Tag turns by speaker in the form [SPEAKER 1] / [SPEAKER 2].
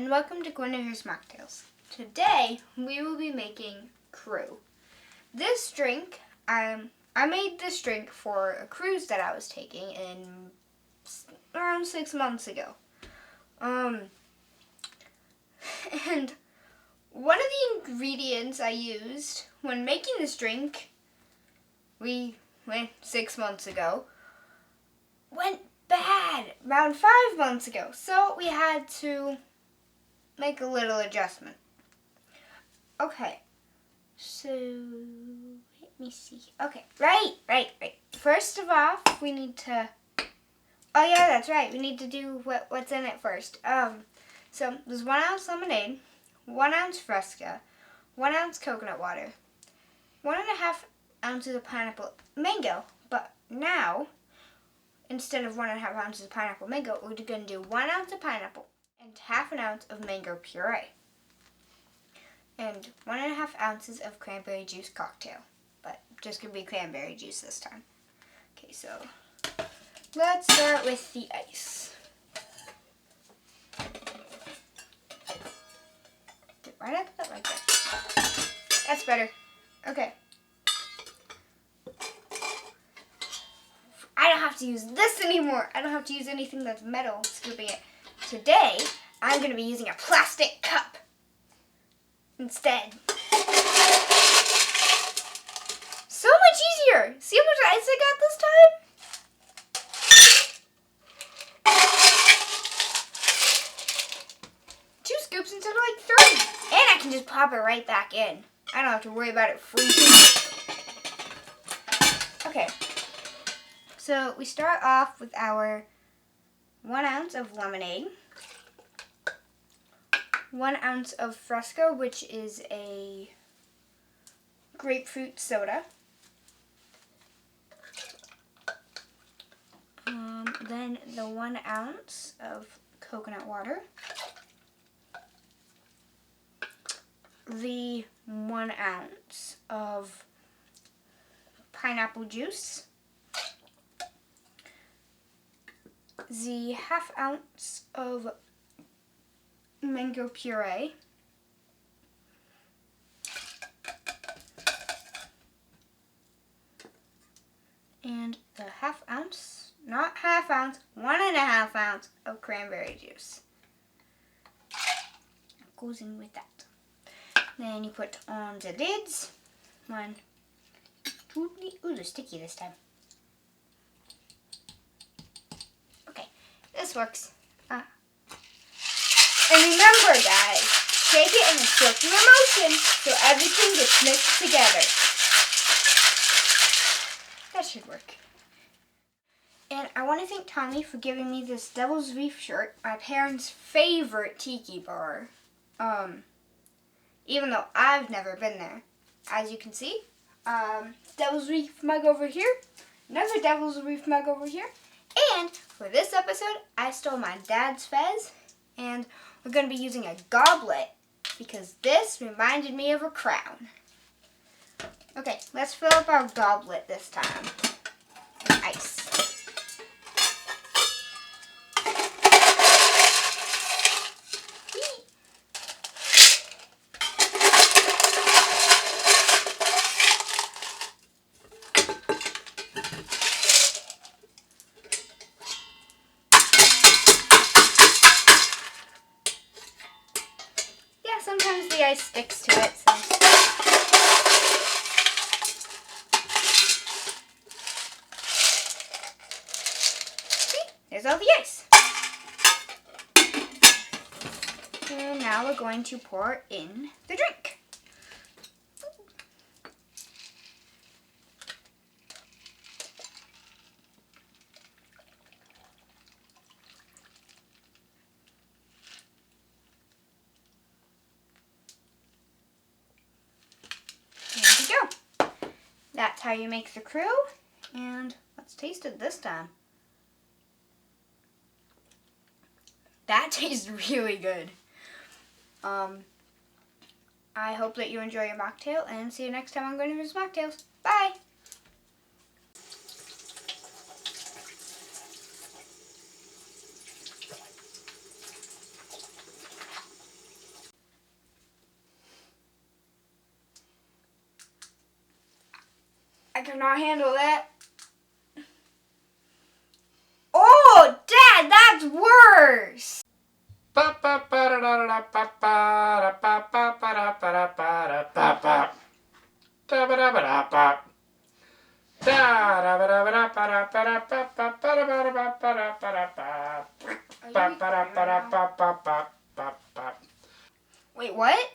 [SPEAKER 1] and welcome to Guinevere's Mocktails. Today we will be making crew. This drink, I made this drink for a cruise that I was taking in around 6 months ago. And one of the ingredients I used when making this drink, we went 6 months ago, went bad around 5 months ago. So we had to make a little adjustment. Okay, so let me see. Okay, right. First of all, we need to, oh yeah, that's right. We need to do what's in it first. So there's 1 ounce lemonade, 1 ounce Fresca, 1 ounce coconut water, 1.5 ounces of pineapple mango. But now, instead of 1.5 ounces of pineapple mango, we're going to do 1 ounce of pineapple and 1/2 ounce of mango puree. And 1.5 ounces of cranberry juice cocktail. But just going to be cranberry juice this time. Okay, so let's start with the ice. Why did I put that like that? That's better. Okay. I don't have to use this anymore. I don't have to use anything that's metal scooping it. Today, I'm going to be using a plastic cup instead. So much easier. See how much ice I got this time? 2 scoops instead of like 30. And I can just pop it right back in. I don't have to worry about it freezing. Okay. So we start off with our 1 ounce of lemonade, 1 ounce of Fresca, which is a grapefruit soda. Then the 1 ounce of coconut water, the 1 ounce of pineapple juice, the 1/2 ounce of mango puree, and the 1/2 ounce, not 1/2 ounce, 1.5 ounce of cranberry juice. Goes in with that. Then you put on the lids. 1, 2, 3. Ooh, they're sticky this time. This works. And remember, guys, shake it in a circular motion so everything gets mixed together. That should work. And I want to thank Tommy for giving me this Devil's Reef shirt, my parents' favorite Tiki bar. Even though I've never been there. As you can see, Devil's Reef mug over here, another Devil's Reef mug over here. And for this episode, I stole my dad's fez, and we're going to be using a goblet because this reminded me of a crown. Okay, let's fill up our goblet this time with ice. Sometimes the ice sticks to it, so. See? There's all the ice. And now we're going to pour in the drink. That's how you make the crew, and let's taste it this time. That tastes really good. I hope that you enjoy your mocktail, and see you next time on Guinevere's Mocktails. Bye! cannot handle that. Oh, Dad, that's worse. Wait, what?